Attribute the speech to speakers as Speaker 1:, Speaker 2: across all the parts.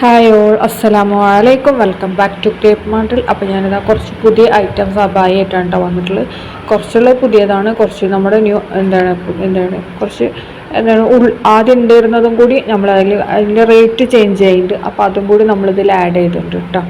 Speaker 1: Hi all, അസ്സലാമു അലൈക്കും. Welcome back to crepe മാർട്ടിൽ. അപ്പോൾ ഞാനിതാ കുറച്ച് പുതിയ ഐറ്റംസ് അബായിട്ടാണ് വന്നിട്ടുള്ളത്. കുറച്ചുള്ള പുതിയതാണ്, കുറച്ച് നമ്മുടെ കുറച്ച് ആദ്യം ഉണ്ടായിരുന്നതും കൂടി നമ്മൾ അതിൻ്റെ റേറ്റ് ചേഞ്ച് ചെയ്യുന്നുണ്ട്. അപ്പോൾ അതും കൂടി നമ്മളിതിൽ ആഡ് ചെയ്തിട്ടുണ്ട് കേട്ടോ.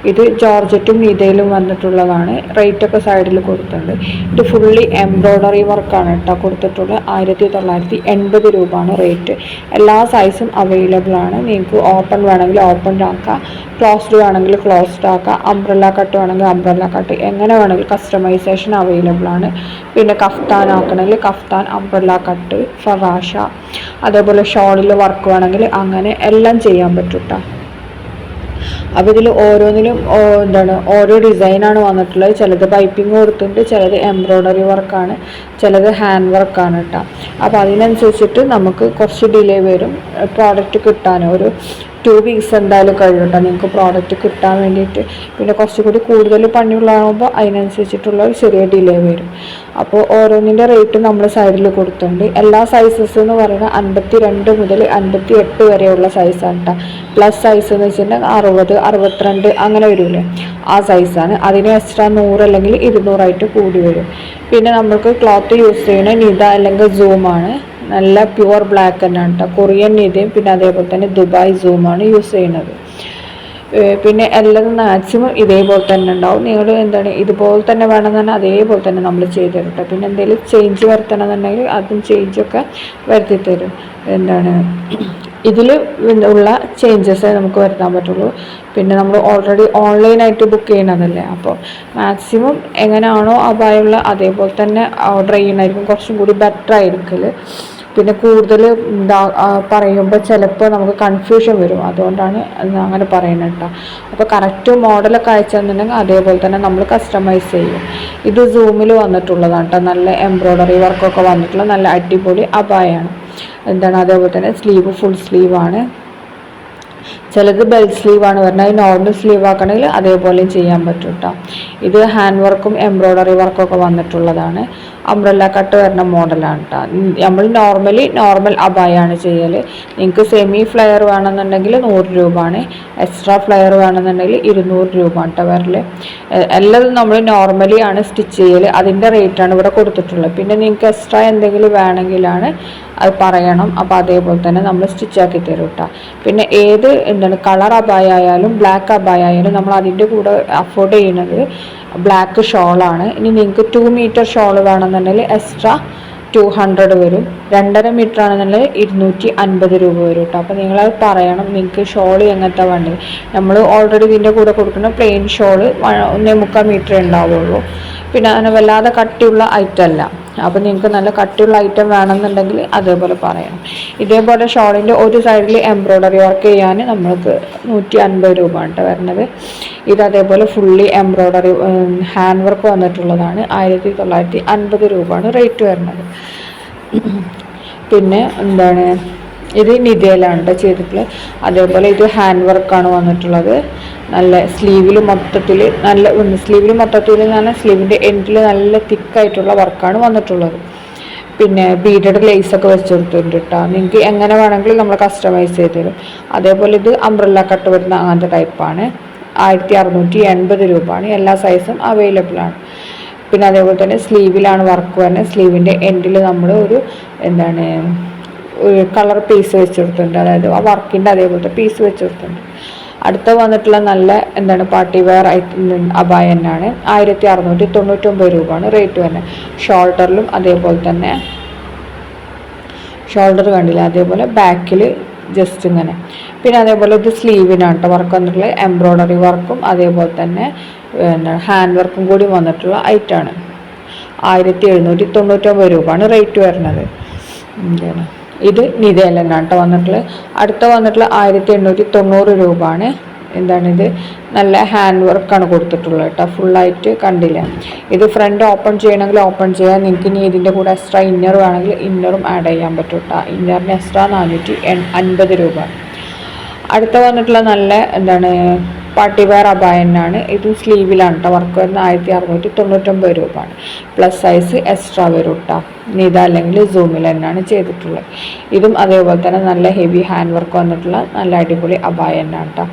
Speaker 1: ഇത് ജോർജറ്റും നീതയിലും വന്നിട്ടുള്ളതാണ്. റേറ്റൊക്കെ സൈഡിൽ കൊടുത്തിട്ടുണ്ട്. ഇത് ഫുള്ളി എംബ്രോയ്ഡറി വർക്കാണ് കേട്ടോ കൊടുത്തിട്ടുള്ളത്. 1980 രൂപയാണ് റേറ്റ്. എല്ലാ സൈസും അവൈലബിൾ ആണ്. നിങ്ങൾക്ക് ഓപ്പൺ വേണമെങ്കിൽ ഓപ്പൺ ആക്കാം, ക്ലോസ്ഡ് വേണമെങ്കിൽ ക്ലോസ്ഡ് ആക്കാം, അംബ്രല്ല കട്ട് വേണമെങ്കിൽ അംബ്രല്ല കട്ട്, എങ്ങനെ വേണമെങ്കിൽ കസ്റ്റമൈസേഷൻ അവൈലബിൾ ആണ്. പിന്നെ കഫ്താൻ ആക്കണമെങ്കിൽ കഫ്താൻ, അംബ്രല്ല കട്ട്, ഫറാഷ, അതേപോലെ ഷോളിൽ വർക്ക് വേണമെങ്കിൽ അങ്ങനെ എല്ലാം ചെയ്യാൻ പറ്റും കേട്ടോ. അപ്പോൾ ഇതിൽ ഓരോന്നിലും ഓരോ ഡിസൈനാണ് വന്നിട്ടുള്ളത്. ചിലത് പൈപ്പിംഗ് കൊടുത്തിട്ടുണ്ട്, ചിലത് എംബ്രോയ്ഡറി വർക്കാണ്, ചിലത് ഹാൻഡ് വർക്കാണ് കേട്ടോ. അപ്പോൾ അതിനനുസരിച്ചിട്ട് നമുക്ക് കുറച്ച് ഡിലേ വരും പ്രോഡക്റ്റ് കിട്ടാൻ. ഒരു 2 വീക്സ് എന്തായാലും കഴിയും കേട്ടോ നിങ്ങൾക്ക് പ്രോഡക്റ്റ് കിട്ടാൻ വേണ്ടിയിട്ട്. പിന്നെ കുറച്ചുകൂടി കൂടുതൽ പണിയുള്ളതാകുമ്പോൾ അതിനനുസരിച്ചിട്ടുള്ള ഒരു ചെറിയ ഡിലേ വരും. അപ്പോൾ ഓരോന്നിൻ്റെ റേറ്റ് നമ്മൾ സൈഡിൽ കൊടുത്തിട്ടുണ്ട്. എല്ലാ സൈസസ് എന്ന് പറയുന്നത് 52 മുതൽ 58 വരെയുള്ള സൈസാണ് കേട്ടോ. പ്ലസ് സൈസ് എന്ന് വെച്ചിട്ടുണ്ടെങ്കിൽ 60, 62 അങ്ങനെ വരില്ലേ, ആ സൈസാണ്. അതിന് എക്സ്ട്രാ 100 അല്ലെങ്കിൽ 200 കൂടി വരും. പിന്നെ നമുക്ക് ക്ലോത്ത് യൂസ് ചെയ്യുന്നത് നിത അല്ലെങ്കിൽ സൂമാണ്. നല്ല പ്യുവർ ബ്ലാക്ക് തന്നെയാണ് കേട്ടോ. കൊറിയൻ നിതയും പിന്നെ അതേപോലെ തന്നെ ദുബായ് സൂമാണ് യൂസ് ചെയ്യുന്നത്. പിന്നെ എല്ലാം മാക്സിമം ഇതേപോലെ തന്നെ ഉണ്ടാവും. നിങ്ങൾ ഇതുപോലെ തന്നെ വേണമെന്ന് അതേപോലെ തന്നെ നമ്മൾ ചെയ്ത് തരും കേട്ടോ. പിന്നെ എന്തെങ്കിലും ചേഞ്ച് വരുത്തണമെന്നുണ്ടെങ്കിൽ അതും ചേഞ്ചൊക്കെ വരുത്തി തരും. ഇതിൽ ഉള്ള ചേഞ്ചസ് നമുക്ക് വരുത്താൻ പറ്റുള്ളൂ. പിന്നെ നമ്മൾ ഓൾറെഡി ഓൺലൈനായിട്ട് ബുക്ക് ചെയ്യണതല്ലേ, അപ്പോൾ മാക്സിമം എങ്ങനെയാണോ അപായമുള്ള അതേപോലെ തന്നെ ഓർഡർ ചെയ്യണമായിരിക്കും കുറച്ചും കൂടി ബെറ്റർ ആയിരിക്കും. പിന്നെ കൂടുതൽ പറയുമ്പോൾ ചിലപ്പോൾ നമുക്ക് കൺഫ്യൂഷൻ വരും, അതുകൊണ്ടാണ് അങ്ങനെ പറയുന്നത് കേട്ടോ. അപ്പോൾ കറക്റ്റ് മോഡലൊക്കെ അയച്ചു തന്നിട്ടുണ്ടെങ്കിൽ അതേപോലെ തന്നെ നമ്മൾ കസ്റ്റമൈസ് ചെയ്യും. ഇത് സൂമിൽ വന്നിട്ടുള്ളതാണ് കേട്ടോ. നല്ല എംബ്രോയ്ഡറി വർക്കൊക്കെ വന്നിട്ടുള്ള നല്ല അടിപൊളി അബായാണ്. അതേപോലെ തന്നെ സ്ലീവ് ഫുൾ സ്ലീവാണ്. ചിലത് ബെൽറ്റ് സ്ലീവാണ് വരുന്നത്. അത് നോർമൽ സ്ലീവ് ആക്കണമെങ്കിൽ അതേപോലെയും ചെയ്യാൻ പറ്റും കേട്ടോ. ഇത് ഹാൻഡ് വർക്കും എംബ്രോയ്ഡറി വർക്കൊക്കെ വന്നിട്ടുള്ളതാണ്. അംബ്രല്ല കട്ട് വരുന്ന മോഡലാണ് കേട്ടോ. നമ്മൾ നോർമൽ അബായാണ് ചെയ്യൽ. നിങ്ങൾക്ക് സെമി ഫ്ലെയർ വേണമെന്നുണ്ടെങ്കിൽ 100 രൂപയാണ്, എക്സ്ട്രാ ഫ്ലെയർ വേണമെന്നുണ്ടെങ്കിൽ 200 രൂപ കേട്ടോ വരൽ. എല്ലാതും നമ്മൾ നോർമലി ആണ് സ്റ്റിച്ച് ചെയ്യൽ. അതിൻ്റെ റേറ്റാണ് ഇവിടെ കൊടുത്തിട്ടുള്ളത്. പിന്നെ നിങ്ങൾക്ക് എക്സ്ട്രാ എന്തെങ്കിലും വേണമെങ്കിലാണ് അത് പറയണം. അപ്പോൾ അതേപോലെ തന്നെ നമ്മൾ സ്റ്റിച്ചാക്കി തരും കേട്ടോ. പിന്നെ ഏത് കളർ അബായ ആയാലും ബ്ലാക്ക് അബായ ആയാലും നമ്മൾ അതിൻ്റെ കൂടെ അഫോർഡ് ചെയ്യുന്നത് ബ്ലാക്ക് ഷോളാണ്. ഇനി നിങ്ങൾക്ക് 2 മീറ്റർ ഷോൾ വേണമെന്നുണ്ടെങ്കിൽ എക്സ്ട്രാ 200 വരും. 2.5 മീറ്റർ ആണെന്നുണ്ടെങ്കിൽ 250 രൂപ വരും കേട്ടോ. അപ്പോൾ നിങ്ങളത് പറയണം നിങ്ങൾക്ക് ഷോൾ എങ്ങനത്തെ വേണ്ടത്. നമ്മൾ ഓൾറെഡി ഇതിൻ്റെ കൂടെ കൊടുക്കുന്ന പ്ലെയിൻ ഷോള് 1.25 മീറ്റർ ഉണ്ടാവുള്ളൂ. പിന്നെ അങ്ങനെ വല്ലാതെ കട്ടിയുള്ള ഐറ്റം അല്ല. അപ്പോൾ നിങ്ങൾക്ക് നല്ല കട്ടിയുള്ള ഐറ്റം വേണമെന്നുണ്ടെങ്കിൽ അതേപോലെ പറയണം. ഇതേപോലെ ഷോളിൻ്റെ ഒരു സൈഡിൽ എംബ്രോയ്ഡറി വർക്ക് ചെയ്യാൻ നമ്മൾക്ക് 150 രൂപ കേട്ടോ വരുന്നത്. ഇത് അതേപോലെ ഫുള്ളി എംബ്രോയ്ഡറി ഹാൻഡ് വർക്ക് വന്നിട്ടുള്ളതാണ്. 1950 രൂപയാണ് റേറ്റ് വരുന്നത്. പിന്നെ ഇത് നിതയിലാണ് കേട്ടോ ചെയ്തിട്ടുള്ളത്. അതേപോലെ ഇത് ഹാൻഡ് വർക്കാണ് വന്നിട്ടുള്ളത്. നല്ല സ്ലീവിൽ മൊത്തത്തിൽ സ്ലീവിൻ്റെ എൻഡിൽ നല്ല തിക്കായിട്ടുള്ള വർക്കാണ് വന്നിട്ടുള്ളത്. പിന്നെ ബീഡഡ് ലേസൊക്കെ വെച്ച് കൊടുത്തിട്ടുണ്ട് കേട്ടോ. നിങ്ങൾക്ക് എങ്ങനെ വേണമെങ്കിലും നമ്മൾ കസ്റ്റമൈസ് ചെയ്ത് തരും. അതേപോലെ ഇത് അംബ്രല്ല കട്ട് വരുന്ന അങ്ങനത്തെ ടൈപ്പാണ്. 1680 രൂപയാണ്. എല്ലാ സൈസും അവൈലബിൾ ആണ്. പിന്നെ അതേപോലെ തന്നെ സ്ലീവിലാണ് വർക്ക് വരുന്നത്. സ്ലീവിൻ്റെ എൻഡിൽ നമ്മൾ ഒരു കളർ പീസ് വെച്ച് കൊടുത്തിട്ടുണ്ട്. അതായത് ആ വർക്കിൻ്റെ അതേപോലത്തെ പീസ് വെച്ച് കൊടുത്തിട്ടുണ്ട്. അടുത്ത വന്നിട്ടുള്ള നല്ല പാർട്ടി വെയർ അബായ തന്നെയാണ്. 1699 രൂപയാണ് റേറ്റ് വരുന്നത്. ഷോൾഡറിലും അതേപോലെ തന്നെ ഷോൾഡർ കണ്ടില്ല, അതേപോലെ ബാക്കിൽ ജസ്റ്റ് ഇങ്ങനെ. പിന്നെ അതേപോലെ ഇത് സ്ലീവിനാണ് കേട്ടോ വർക്ക് വന്നിട്ടുള്ളത്. എംബ്രോയ്ഡറി വർക്കും അതേപോലെ തന്നെ ഹാൻഡ് വർക്കും കൂടി വന്നിട്ടുള്ള ഐറ്റമാണ്. 1799 രൂപയാണ് റേറ്റ് വരുന്നത്. ഇത് നിതയിൽ തന്നെയാണ് കേട്ടോ വന്നിട്ടുള്ളത്. അടുത്ത വന്നിട്ടുള്ള 1890 രൂപയാണ്. ഇത് നല്ല ഹാൻഡ് വർക്കാണ് കൊടുത്തിട്ടുള്ളത് കേട്ടോ. ഫുള്ളായിട്ട് കണ്ടില്ല. ഇത് ഫ്രണ്ട് ഓപ്പൺ ചെയ്യണമെങ്കിൽ ഓപ്പൺ ചെയ്യാം. നിങ്ങൾക്ക് ഇനി ഇതിൻ്റെ കൂടെ എക്സ്ട്രാ ഇന്നർ വേണമെങ്കിൽ ഇന്നറും ആഡ് ചെയ്യാൻ പറ്റും കേട്ടോ. ഇന്നറിന് എക്സ്ട്രാ 450 രൂപ. അടുത്ത വന്നിട്ടുള്ള നല്ല പാർട്ടി വെയർ അബായ തന്നെയാണ്. ഇതും സ്ലീവിലാണ് കേട്ടോ വർക്ക് വരുന്നത്. 1699 രൂപയാണ്. പ്ലസ് സൈസ് എക്സ്ട്രാ വരും കേട്ടോ. നിത അല്ലെങ്കിൽ സൂമിൽ തന്നെയാണ് ചെയ്തിട്ടുള്ളത്. ഇതും അതേപോലെ തന്നെ നല്ല ഹെവി ഹാൻഡ് വർക്ക് വന്നിട്ടുള്ള നല്ല അടിപൊളി അബായ തന്നെയാണ് കേട്ടോ.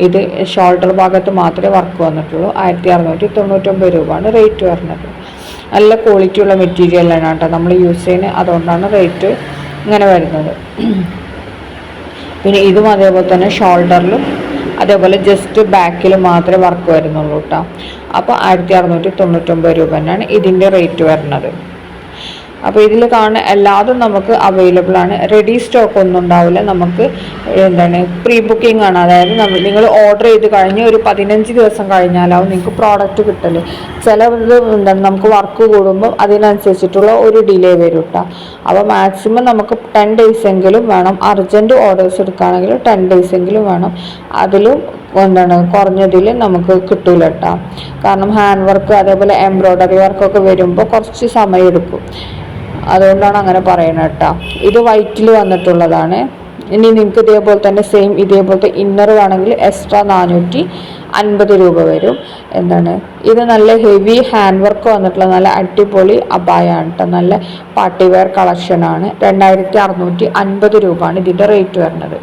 Speaker 1: ഇത് ഷോൾഡർ ഭാഗത്ത് മാത്രമേ വർക്ക് വന്നിട്ടുള്ളൂ. 1699 രൂപയാണ് റേറ്റ് വരുന്നത്. നല്ല ക്വാളിറ്റി ഉള്ള മെറ്റീരിയലാണ് കേട്ടോ നമ്മൾ യൂസ് ചെയ്യുന്നത്. അതുകൊണ്ടാണ് റേറ്റ് ഇങ്ങനെ വരുന്നത്. പിന്നെ ഇതും അതേപോലെ തന്നെ ഷോൾഡറിലും അതേപോലെ ജസ്റ്റ് ബാക്കിൽ മാത്രമേ വർക്ക് വരുന്നുള്ളൂ കേട്ടോ. അപ്പോൾ 1699 രൂപ തന്നെയാണ് ഇതിൻ്റെ റേറ്റ് വരുന്നത്. അപ്പോൾ ഇതിൽ കാണുന്ന എല്ലാതും നമുക്ക് അവൈലബിൾ ആണ്. റെഡി സ്റ്റോക്ക് ഒന്നും ഉണ്ടാവില്ല. നമുക്ക് പ്രീ ബുക്കിംഗ് ആണ്. അതായത് നിങ്ങൾ ഓർഡർ ചെയ്ത് കഴിഞ്ഞ് ഒരു 15 ദിവസം കഴിഞ്ഞാലാവും നിങ്ങൾക്ക് പ്രോഡക്റ്റ് കിട്ടൽ. ചിലത് നമുക്ക് വർക്ക് കൂടുമ്പോൾ അതിനനുസരിച്ചിട്ടുള്ള ഒരു ഡിലേ വരും കേട്ടോ. അപ്പോൾ മാക്സിമം നമുക്ക് 10 days എങ്കിലും വേണം. അർജൻറ്റ് ഓർഡേഴ്സ് എടുക്കുകയാണെങ്കിൽ 10 days എങ്കിലും വേണം. അതിലും കുറഞ്ഞതിൽ നമുക്ക് കിട്ടൂല കേട്ടോ. കാരണം ഹാൻഡ് വർക്ക് അതേപോലെ എംബ്രോയ്ഡറി വർക്കൊക്കെ വരുമ്പോൾ കുറച്ച് സമയം എടുക്കും. അതുകൊണ്ടാണ് അങ്ങനെ പറയുന്നത് കേട്ടോ. ഇത് വൈറ്റിൽ വന്നിട്ടുള്ളതാണ്. ഇനി നിങ്ങൾക്ക് ഇതേപോലെ തന്നെ സെയിം ഇതേപോലത്തെ ഇന്നർ വേണമെങ്കിൽ എക്സ്ട്രാ 450 രൂപ വരും. ഇത് നല്ല ഹെവി ഹാൻഡ് വർക്ക് വന്നിട്ടുള്ള നല്ല അടിപൊളി അബായാണ് കേട്ടോ. നല്ല പാർട്ടി വെയർ കളക്ഷനാണ്. 2650 രൂപയാണ് ഇതിൻ്റെ റേറ്റ് വരുന്നത്.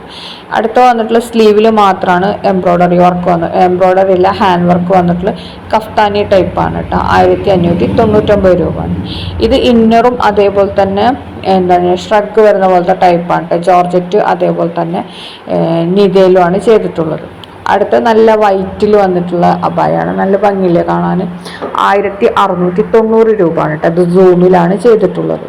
Speaker 1: അടുത്ത വന്നിട്ടുള്ള സ്ലീവിൽ മാത്രമാണ് എംബ്രോയ്ഡറി വർക്ക് എംബ്രോയ്ഡറി ഇല്ല ഹാൻഡ് വർക്ക് വന്നിട്ടുള്ള കഫ്താനി ടൈപ്പാണ് കേട്ടോ. 1599 രൂപയാണ്. ഇത് ഇന്നറും അതേപോലെ തന്നെ ഷ്രഗ് വരുന്ന പോലത്തെ ടൈപ്പാണ് കേട്ടോ. ജോർജറ്റ് അതേപോലെ തന്നെ നിതയിലുമാണ് ചെയ്തിട്ടുള്ളത്. അടുത്ത നല്ല വൈറ്റിൽ വന്നിട്ടുള്ള അബായാണ്. നല്ല ഭംഗിയില്ലേ കാണാൻ. 1690 രൂപയാണ് കേട്ടോ. അത് സൂമിലാണ് ചെയ്തിട്ടുള്ളത്.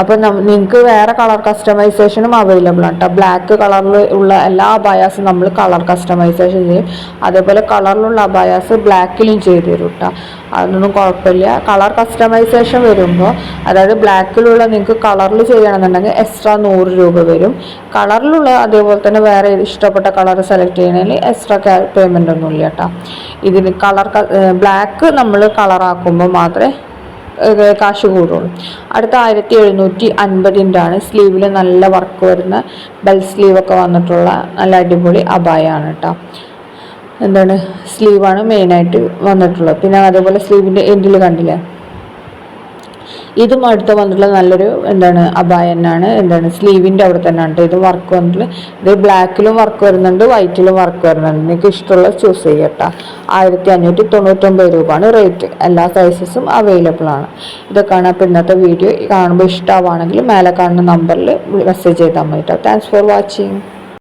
Speaker 1: അപ്പോൾ നിങ്ങൾക്ക് വേറെ കളർ കസ്റ്റമൈസേഷനും അവൈലബിൾ ആണ് കേട്ടോ. ബ്ലാക്ക് കളറിൽ ഉള്ള എല്ലാ അബായാസും നമ്മൾ കളർ കസ്റ്റമൈസേഷൻ ചെയ്യും. അതേപോലെ കളറിലുള്ള അബായാസ് ബ്ലാക്കിലും ചെയ്ത് തരും കേട്ടോ. അതൊന്നും കുഴപ്പമില്ല. കളർ കസ്റ്റമൈസേഷൻ വരുമ്പോൾ അതായത് ബ്ലാക്കിലുള്ള നിങ്ങൾക്ക് കളറിൽ ചെയ്യണമെന്നുണ്ടെങ്കിൽ എക്സ്ട്രാ 100 രൂപ വരും. കളറിലുള്ള അതേപോലെ തന്നെ വേറെ ഇഷ്ടപ്പെട്ട കളർ സെലക്ട് ചെയ്യണമെങ്കിൽ എക്സ്ട്രാ പേയ്മെൻ്റ് ഒന്നുമില്ല കേട്ടോ. ഇതിന് ബ്ലാക്ക് നമ്മൾ കളറാക്കുമ്പോൾ മാത്രമേ കാശ് കൂടുള്ളൂ. അടുത്ത 1750 ആണ്. സ്ലീവിൽ നല്ല വർക്ക് വരുന്ന ബെൽ സ്ലീവൊക്കെ വന്നിട്ടുള്ള നല്ല അടിപൊളി അബായാണ് കേട്ടോ. സ്ലീവാണ് മെയിനായിട്ട് വന്നിട്ടുള്ളത്. പിന്നെ അതേപോലെ സ്ലീവിൻ്റെ എൻഡിൽ കണ്ടില്ലേ, ഇതും അടുത്ത് വന്നിട്ടുള്ള നല്ലൊരു അബായ തന്നെയാണ്. സ്ലീവിൻ്റെ അവിടെ തന്നെ ഉണ്ട് ഇത് വർക്ക് വന്നിട്ടുള്ള. ഇത് ബ്ലാക്കിലും വർക്ക് വരുന്നുണ്ട്, വൈറ്റിലും വർക്ക് വരുന്നുണ്ട്. നിങ്ങൾക്ക് ഇഷ്ടമുള്ള ചൂസ് ചെയ്യട്ടോ. 1599 രൂപയാണ് റേറ്റ്. എല്ലാ സൈസസും അവൈലബിൾ ആണ്. ഇതൊക്കെയാണ് അപ്പോൾ ഇന്നത്തെ വീഡിയോ. കാണുമ്പോൾ ഇഷ്ടമാണെങ്കിൽ മേലെ കാണുന്ന നമ്പറിൽ മെസ്സേജ് ചെയ്താൽ മതി കേട്ടോ. Thanks for watching.